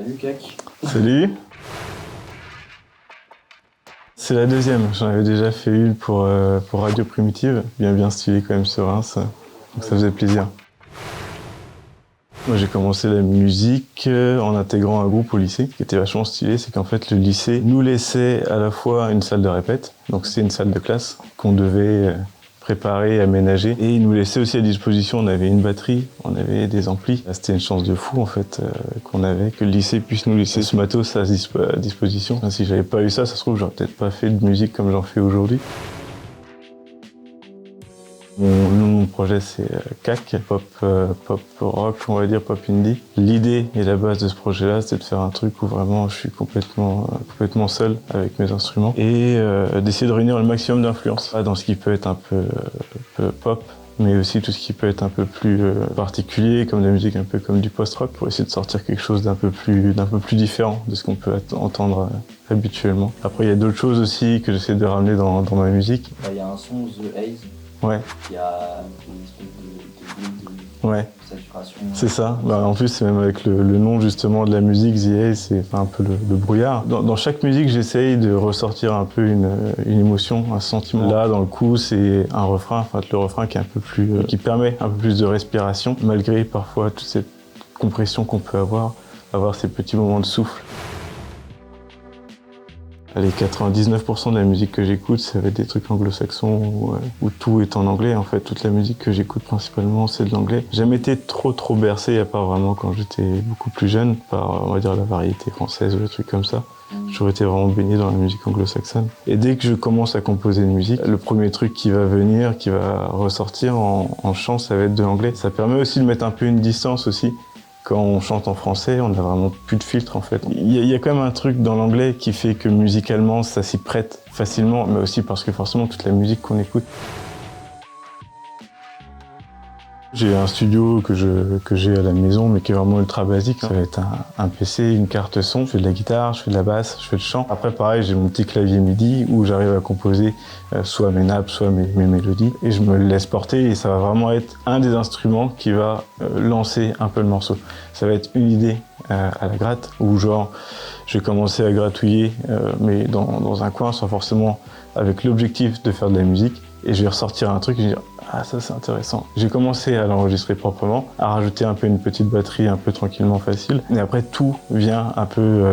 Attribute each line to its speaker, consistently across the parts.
Speaker 1: Salut Cac.
Speaker 2: Salut. C'est la deuxième, j'en avais déjà fait une pour Radio Primitive, bien stylé quand même sur Reims, donc ça faisait plaisir. Moi j'ai commencé la musique en intégrant un groupe au lycée. Ce qui était vachement stylé, c'est qu'en fait le lycée nous laissait à la fois une salle de répète, donc c'est une salle de classe qu'on devait préparer, aménager, et il nous laissait aussi à disposition, on avait une batterie, on avait des amplis. C'était une chance de fou en fait qu'on avait, que le lycée puisse nous laisser ce matos à disposition. Enfin, si j'avais pas eu ça, ça se trouve j'aurais peut-être pas fait de musique comme j'en fais aujourd'hui. Mon projet c'est CAC, pop rock, on va dire pop indie. L'idée et la base de ce projet-là, c'est de faire un truc où vraiment je suis complètement seul avec mes instruments et d'essayer de réunir le maximum d'influences dans ce qui peut être un peu pop, mais aussi tout ce qui peut être un peu plus particulier, comme de la musique un peu comme du post-rock, pour essayer de sortir quelque chose d'un peu plus différent de ce qu'on peut entendre habituellement. Après, il y a d'autres choses aussi que j'essaie de ramener dans ma musique.
Speaker 1: Il y a un son The Haze.
Speaker 2: Ouais.
Speaker 1: Il y a une espèce de
Speaker 2: ouais.
Speaker 1: saturation.
Speaker 2: C'est ça. En plus, c'est même avec le nom justement de la musique, The Haze, c'est un peu le brouillard. Dans chaque musique, j'essaye de ressortir un peu une émotion, un sentiment. Là, dans le coup, c'est un refrain, le refrain qui est un peu plus, qui permet un peu plus de respiration, malgré parfois toute cette compression qu'on peut avoir ces petits moments de souffle. Les 99% de la musique que j'écoute, ça va être des trucs anglo-saxons où tout est en anglais. En fait, toute la musique que j'écoute principalement, c'est de l'anglais. J'ai jamais été trop bercé, à part vraiment quand j'étais beaucoup plus jeune, par, on va dire, la variété française ou des trucs comme ça. J'ai toujours été vraiment baigné dans la musique anglo-saxonne. Et dès que je commence à composer une musique, le premier truc qui va venir, qui va ressortir en chant, ça va être de l'anglais. Ça permet aussi de mettre un peu une distance aussi. Quand on chante en français, on n'a vraiment plus de filtre en fait. Il y a quand même un truc dans l'anglais qui fait que musicalement ça s'y prête facilement, mais aussi parce que forcément toute la musique qu'on écoute. J'ai un studio que j'ai à la maison, mais qui est vraiment ultra basique. Ça va être un PC, une carte son. Je fais de la guitare, je fais de la basse, je fais le chant. Après, pareil, j'ai mon petit clavier MIDI où j'arrive à composer soit mes nappes, soit mes mélodies. Et je me laisse porter et ça va vraiment être un des instruments qui va lancer un peu le morceau. Ça va être une idée à la gratte où genre, je vais commencer à gratouiller, mais dans un coin, sans forcément avec l'objectif de faire de la musique. Et je vais ressortir un truc et je vais dire « Ah, ça c'est intéressant ». J'ai commencé à l'enregistrer proprement, à rajouter un peu une petite batterie un peu tranquillement facile. Et après, tout vient un peu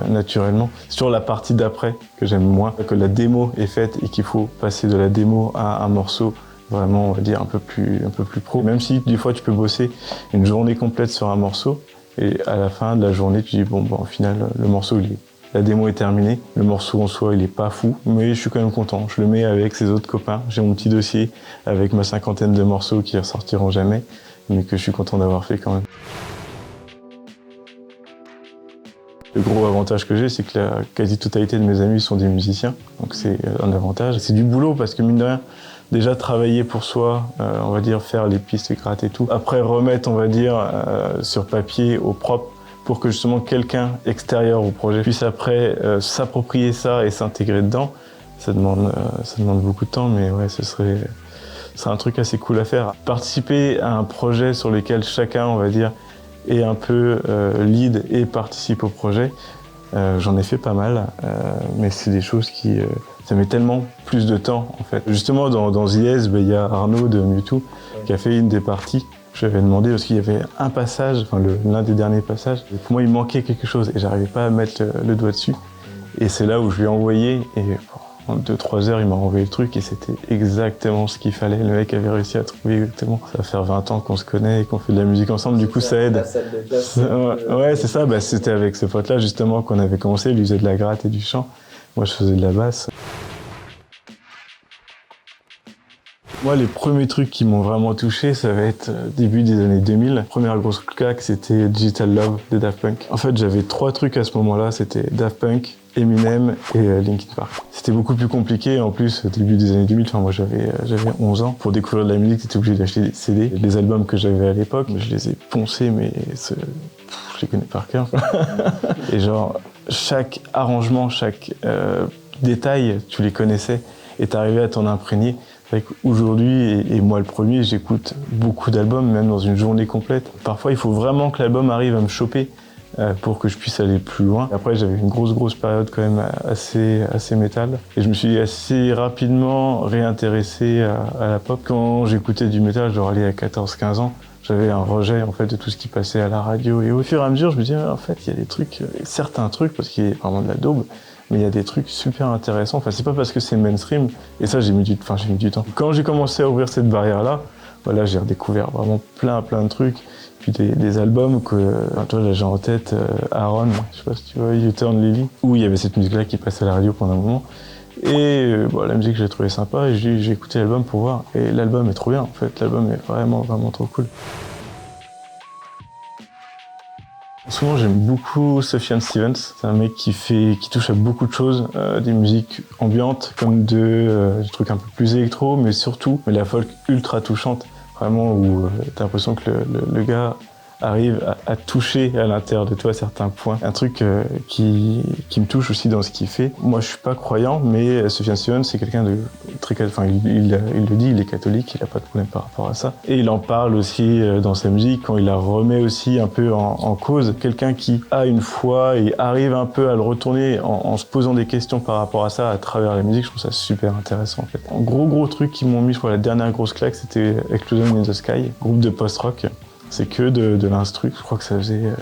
Speaker 2: naturellement. Sur la partie d'après, que j'aime moins, que la démo est faite et qu'il faut passer de la démo à un morceau vraiment, on va dire, un peu plus pro. Même si, des fois, tu peux bosser une journée complète sur un morceau et à la fin de la journée, tu dis « Bon, au final, le morceau, la démo est terminée, le morceau en soi il est pas fou, mais je suis quand même content. Je le mets avec ses autres copains, j'ai mon petit dossier avec ma 50aine de morceaux qui ressortiront jamais, mais que je suis content d'avoir fait quand même. Le gros avantage que j'ai, c'est que la quasi-totalité de mes amis sont des musiciens, donc c'est un avantage. C'est du boulot parce que mine de rien, déjà travailler pour soi, on va dire faire les pistes grattes et tout, après remettre, on va dire, sur papier au propre, pour que justement quelqu'un extérieur au projet puisse après s'approprier ça et s'intégrer dedans. Ça demande beaucoup de temps, mais ouais, c'est un truc assez cool à faire. Participer à un projet sur lequel chacun, on va dire, est un peu lead et participe au projet, j'en ai fait pas mal, mais c'est des choses qui... ça met tellement plus de temps, en fait. Justement, dans The Haze, il y a Arnaud de Mewtwo qui a fait une des parties. Je lui avais demandé parce qu'il y avait un passage, l'un des derniers passages. Et pour moi, il manquait quelque chose et j'arrivais pas à mettre le doigt dessus. Et c'est là où je lui ai envoyé et en 2-3 heures, il m'a envoyé le truc et c'était exactement ce qu'il fallait. Le mec avait réussi à trouver exactement. Ça va faire 20 ans qu'on se connaît et qu'on fait de la musique ensemble, du coup ça aide.
Speaker 1: La salle de classe.
Speaker 2: Ouais, c'est ça. C'était avec ce pote-là justement qu'on avait commencé. Lui faisait de la gratte et du chant. Moi, je faisais de la basse. Moi, les premiers trucs qui m'ont vraiment touché, ça va être début des années 2000. La première grosse claque, c'était Digital Love de Daft Punk. En fait, j'avais 3 trucs à ce moment-là. C'était Daft Punk, Eminem et Linkin Park. C'était beaucoup plus compliqué. En plus, au début des années 2000, moi j'avais 11 ans. Pour découvrir de la musique, t'étais obligé d'acheter des CD. Les albums que j'avais à l'époque, je les ai poncés, mais je les connais par cœur. Et genre, chaque arrangement, chaque détail, tu les connaissais et t'arrivais à t'en imprégner. Aujourd'hui, et moi le premier, j'écoute beaucoup d'albums, même dans une journée complète. Parfois, il faut vraiment que l'album arrive à me choper pour que je puisse aller plus loin. Après, j'avais une grosse période quand même assez métal. Et je me suis assez rapidement réintéressé à la pop. Quand j'écoutais du métal, je dois aller à 14-15 ans. J'avais un rejet en fait de tout ce qui passait à la radio. Et au fur et à mesure, je me disais, en fait, il y a des trucs, certains trucs, parce qu'il y a vraiment de la daube, mais il y a des trucs super intéressants. Enfin, c'est pas parce que c'est mainstream. Et ça, j'ai mis du temps. Quand j'ai commencé à ouvrir cette barrière-là, voilà, j'ai redécouvert vraiment plein de trucs. Puis des albums que, toi là j'ai en tête Aaron, je sais pas si tu vois, You Turn Lily, où il y avait cette musique-là qui passait à la radio pendant un moment. Et la musique j'ai trouvé sympa et j'ai écouté l'album pour voir. Et l'album est trop bien en fait, l'album est vraiment trop cool. Souvent j'aime beaucoup Sufjan Stevens, c'est un mec qui touche à beaucoup de choses, des musiques ambiantes comme des trucs un peu plus électro, mais surtout la folk ultra touchante, vraiment où t'as l'impression que le gars arrive à toucher à l'intérieur de toi certains points. Un truc qui me touche aussi dans ce qu'il fait. Moi, je suis pas croyant, mais Sufjan Stevens, c'est quelqu'un de très... Enfin, il le dit, il est catholique, il a pas de problème par rapport à ça. Et il en parle aussi dans sa musique, quand il la remet aussi un peu en cause. Quelqu'un qui a une foi et arrive un peu à le retourner en se posant des questions par rapport à ça à travers la musique, je trouve ça super intéressant en fait. Un gros truc qui m'ont mis, je crois, la dernière grosse claque, c'était Explosion in the Sky, groupe de post-rock. C'est que de l'instru, je crois que ça faisait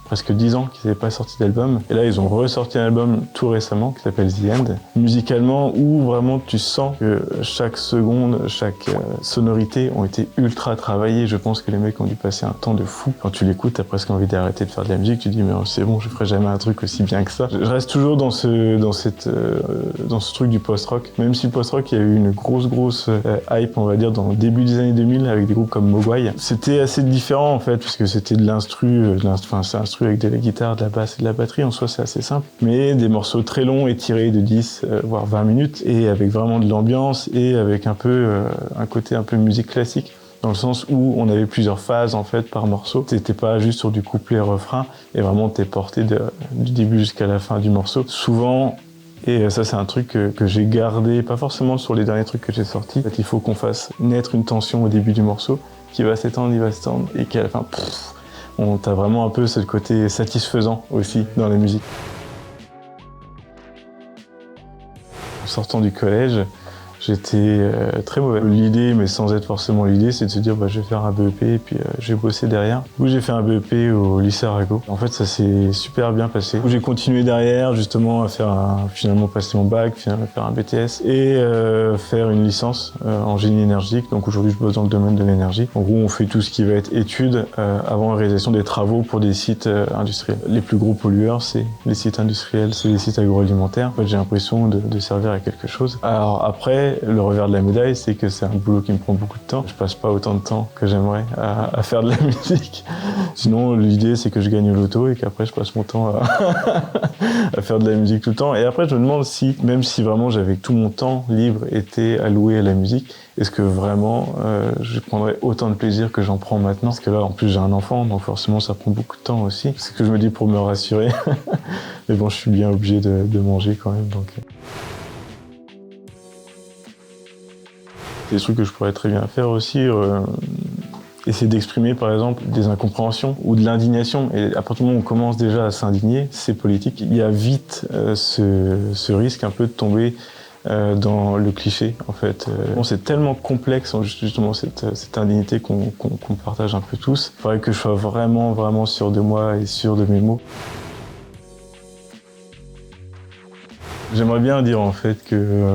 Speaker 2: presque 10 ans qu'ils n'avaient pas sorti d'album. Et là, ils ont ressorti un album tout récemment qui s'appelle The End. Musicalement, où vraiment tu sens que chaque seconde, chaque sonorité ont été ultra travaillées. Je pense que les mecs ont dû passer un temps de fou. Quand tu l'écoutes, t'as presque envie d'arrêter de faire de la musique. Tu te dis, mais c'est bon, je ferai jamais un truc aussi bien que ça. Je reste toujours dans ce truc du post-rock. Même si le post-rock, il y a eu une grosse hype, on va dire, dans le début des années 2000 avec des groupes comme Mogwai. C'était assez différent en fait, parce que c'était de l'instru, c'est un instru avec de la guitare, de la basse et de la batterie, en soi c'est assez simple, mais des morceaux très longs, étirés de 10 voire 20 minutes, et avec vraiment de l'ambiance et avec un côté un peu musique classique, dans le sens où on avait plusieurs phases en fait par morceau. T'étais pas juste sur du couplet-refrain, et vraiment t'es porté du début jusqu'à la fin du morceau. Souvent, et ça c'est un truc que j'ai gardé, pas forcément sur les derniers trucs que j'ai sortis, en fait, il faut qu'on fasse naître une tension au début du morceau, qui va s'étendre, et qu'à la fin, t'as vraiment un peu ce côté satisfaisant aussi dans la musique. En sortant du collège, j'étais très mauvais. L'idée, mais sans être forcément l'idée, c'est de se dire je vais faire un BEP et puis je vais bosser derrière. Du coup, j'ai fait un BEP au lycée Arago. En fait, ça s'est super bien passé. J'ai continué derrière, justement, à finalement passer mon bac, finalement faire un BTS et faire une licence en génie énergétique. Donc aujourd'hui, je bosse dans le domaine de l'énergie. En gros, on fait tout ce qui va être études avant la réalisation des travaux pour des sites industriels. Les plus gros pollueurs, c'est les sites industriels, c'est les sites agroalimentaires. En fait, j'ai l'impression de servir à quelque chose. Alors après, le revers de la médaille, c'est que c'est un boulot qui me prend beaucoup de temps. Je passe pas autant de temps que j'aimerais à faire de la musique. Sinon, l'idée, c'est que je gagne au loto et qu'après, je passe mon temps à faire de la musique tout le temps. Et après, je me demande si, même si vraiment j'avais tout mon temps libre été alloué à la musique, est-ce que vraiment je prendrais autant de plaisir que j'en prends maintenant? Parce que là, en plus, j'ai un enfant, donc forcément, ça prend beaucoup de temps aussi. C'est ce que je me dis pour me rassurer. Mais bon, je suis bien obligé de manger quand même, donc... Des trucs que je pourrais très bien faire aussi, essayer d'exprimer par exemple des incompréhensions ou de l'indignation. Et à partir du moment où on commence déjà à s'indigner, c'est politique. Il y a vite ce risque un peu de tomber dans le cliché en fait. C'est tellement complexe justement cette indignité qu'on partage un peu tous. Il faudrait que je sois vraiment sûr de moi et sûr de mes mots. J'aimerais bien dire en fait que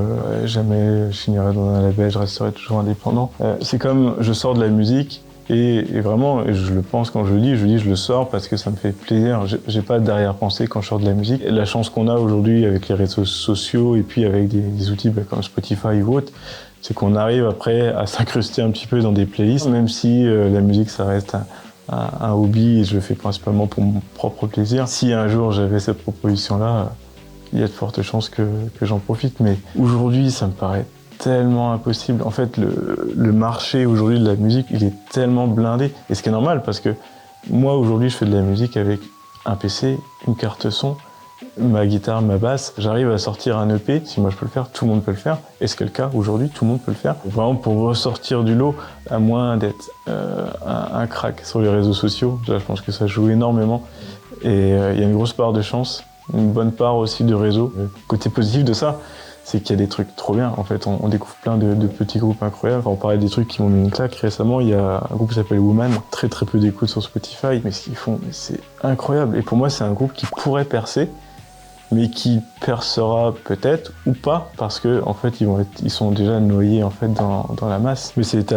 Speaker 2: jamais je finirai dans un label, je resterai toujours indépendant. C'est comme je sors de la musique et vraiment, et je le pense quand je dis je le sors parce que ça me fait plaisir. J'ai pas d'arrière-pensée quand je sors de la musique. Et la chance qu'on a aujourd'hui avec les réseaux sociaux et puis avec des outils comme Spotify ou autres, c'est qu'on arrive après à s'incruster un petit peu dans des playlists, même si la musique ça reste un hobby et je le fais principalement pour mon propre plaisir. Si un jour j'avais cette proposition-là, il y a de fortes chances que j'en profite, mais aujourd'hui, ça me paraît tellement impossible. En fait, le marché aujourd'hui de la musique, il est tellement blindé. Et ce qui est normal, parce que moi, aujourd'hui, je fais de la musique avec un PC, une carte son, ma guitare, ma basse. J'arrive à sortir un EP. Si moi, je peux le faire, tout le monde peut le faire. Et c'est le cas aujourd'hui, tout le monde peut le faire. Vraiment, pour ressortir du lot, à moins d'être un crack sur les réseaux sociaux, là, je pense que ça joue énormément. Et il y a une grosse part de chance, une bonne part aussi de réseau. Le côté positif de ça, c'est qu'il y a des trucs trop bien. En fait, on découvre plein de petits groupes incroyables. Enfin, on parlait des trucs qui m'ont mis une claque. Récemment, il y a un groupe qui s'appelle Woman, très très peu d'écoute sur Spotify. Mais ce qu'ils font, c'est incroyable. Et pour moi, c'est un groupe qui pourrait percer, mais qui percera peut-être ou pas, parce que en fait ils sont déjà noyés en fait dans la masse. Mais c'est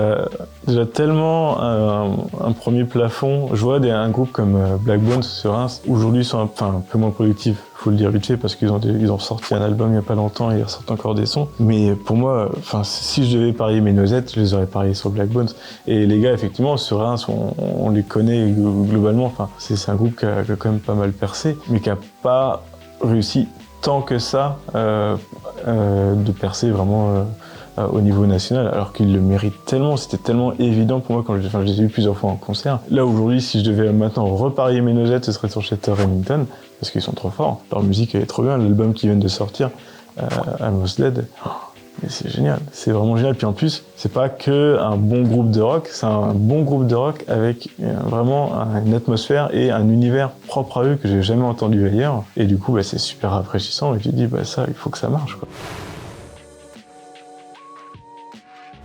Speaker 2: déjà tellement un premier plafond. Je vois un groupe comme Black Bones sur Reims, aujourd'hui sont un peu moins productifs, faut le dire vite fait, parce qu'ils ont sorti un album il y a pas longtemps et ils ressortent encore des sons. Mais pour moi, si je devais parier mes noisettes, je les aurais pariés sur Black Bones. Et les gars, effectivement, sur Reims, on les connaît globalement. Enfin, c'est un groupe qui a quand même pas mal percé, mais qui a pas réussi tant que ça de percer vraiment au niveau national, alors qu'il le mérite tellement. C'était tellement évident pour moi quand je les ai vus plusieurs fois en concert. Là aujourd'hui, si je devais maintenant reparier mes noisettes, ce serait sur Chester Remington, parce qu'ils sont trop forts. Leur musique elle est trop bien. L'album qui vient de sortir, Almost Dead, mais c'est génial, c'est vraiment génial. Puis en plus, c'est pas que un bon groupe de rock, c'est un bon groupe de rock avec vraiment une atmosphère et un univers propre à eux que j'ai jamais entendu ailleurs. Et du coup, c'est super rafraîchissant. Et tu te dis, ça, il faut que ça marche, quoi.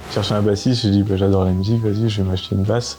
Speaker 2: J'ai cherché un bassiste, j'ai dit j'adore la musique, vas-y, je vais m'acheter une basse.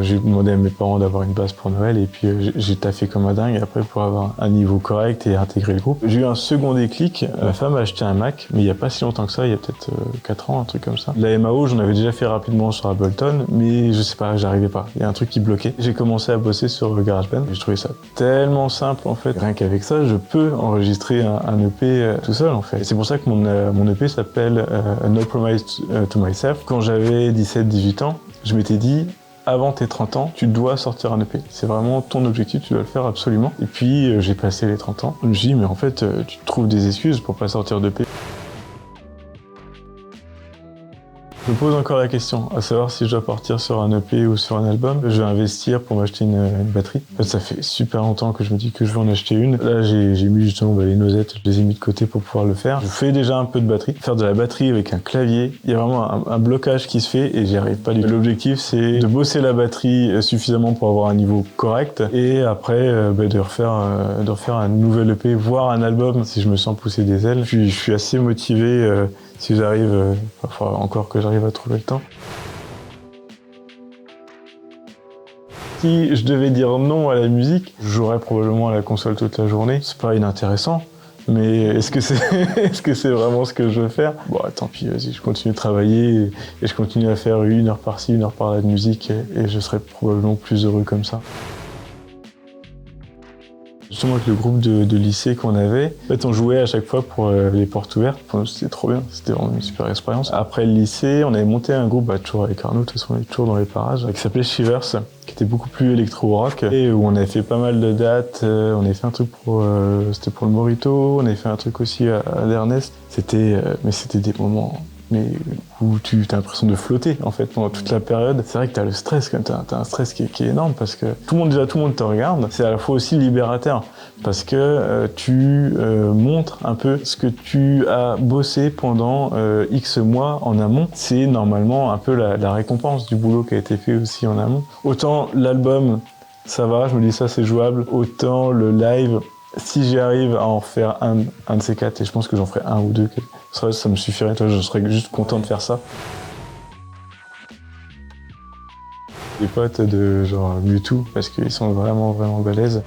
Speaker 2: J'ai demandé à mes parents d'avoir une basse pour Noël et puis j'ai taffé comme un dingue après pour avoir un niveau correct et intégrer le groupe. J'ai eu un second déclic, ma femme a acheté un Mac, mais il n'y a pas si longtemps que ça, il y a peut-être 4 ans, un truc comme ça. La MAO, j'en avais déjà fait rapidement sur Ableton, mais je sais pas, j'arrivais pas, il y a un truc qui bloquait. J'ai commencé à bosser sur GarageBand, j'ai trouvé ça tellement simple en fait. Rien qu'avec ça, je peux enregistrer un EP tout seul en fait. Et c'est pour ça que mon EP s'appelle No Promise to Myself. Quand j'avais 17-18 ans, je m'étais dit, avant tes 30 ans, tu dois sortir un EP. C'est vraiment ton objectif, tu dois le faire absolument. Et puis, j'ai passé les 30 ans. Je me suis dit, mais en fait, tu trouves des excuses pour pas sortir d'EP. Je me pose encore la question, à savoir si je dois partir sur un EP ou sur un album. Je vais investir pour m'acheter une batterie. En fait, ça fait super longtemps que je me dis que je vais en acheter une. Là, j'ai mis justement les noisettes, je les ai mis de côté pour pouvoir le faire. Je fais déjà un peu de batterie. Faire de la batterie avec un clavier, il y a vraiment un blocage qui se fait et j'y arrive pas du tout. L'objectif, c'est de bosser la batterie suffisamment pour avoir un niveau correct et après de refaire un nouvel EP, voire un album si je me sens pousser des ailes. Je suis assez motivé. Si j'arrive, il faudra encore que j'arrive à trouver le temps. Si je devais dire non à la musique, je jouerais probablement à la console toute la journée. C'est pas inintéressant, mais est-ce que c'est vraiment ce que je veux faire? Bon, tant pis, vas-y, je continue de travailler et je continue à faire 1 heure par-ci, 1 heure par-là de musique et je serais probablement plus heureux comme ça. Justement avec le groupe de lycée qu'on avait, en fait on jouait à chaque fois pour les portes ouvertes, c'était trop bien, c'était vraiment une super expérience. Après le lycée, on avait monté un groupe, toujours avec Arnaud, de toute façon on est toujours dans les parages, qui s'appelait Shivers, qui était beaucoup plus électro-rock, et où on avait fait pas mal de dates, on avait fait un truc c'était pour le Morito, on avait fait un truc aussi à l'Ernest, mais c'était des moments où tu as l'impression de flotter en fait pendant toute la période. C'est vrai que tu as le stress, quand t'as un stress qui est énorme parce que tout le monde te regarde. C'est à la fois aussi libérateur parce que tu montres un peu ce que tu as bossé pendant X mois en amont. C'est normalement un peu la récompense du boulot qui a été fait aussi en amont. Autant l'album, ça va, je me dis ça c'est jouable. Autant le live, si j'y arrive à en faire un de ces 4, et je pense que j'en ferai 1 ou 2, ça me suffirait, je serais juste content de faire ça. Les potes de genre Mewtwo, parce qu'ils sont vraiment balèzes.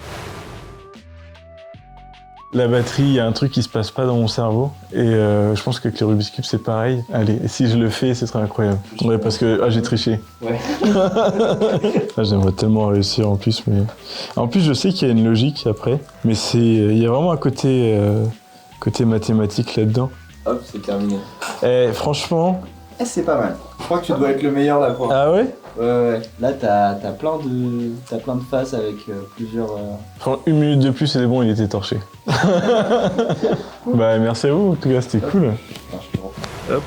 Speaker 2: La batterie, il y a un truc qui se passe pas dans mon cerveau, et je pense qu'avec les Rubik's Cube c'est pareil. Allez, si je le fais, ce serait incroyable. Ouais, parce que j'ai triché.
Speaker 1: Ouais.
Speaker 2: J'aimerais tellement réussir en plus, mais en plus je sais qu'il y a une logique après, mais il y a vraiment un côté mathématique là-dedans.
Speaker 1: Hop, c'est terminé.
Speaker 2: Franchement...
Speaker 1: c'est pas mal. Je crois que tu dois être le meilleur là pour.
Speaker 2: Ah ouais?
Speaker 1: Ouais. Là, t'as plein de phases avec plusieurs...
Speaker 2: Prends 1 minute de plus, c'est bon, il était torché. Merci à vous, en tout cas, c'était cool.
Speaker 1: Hop.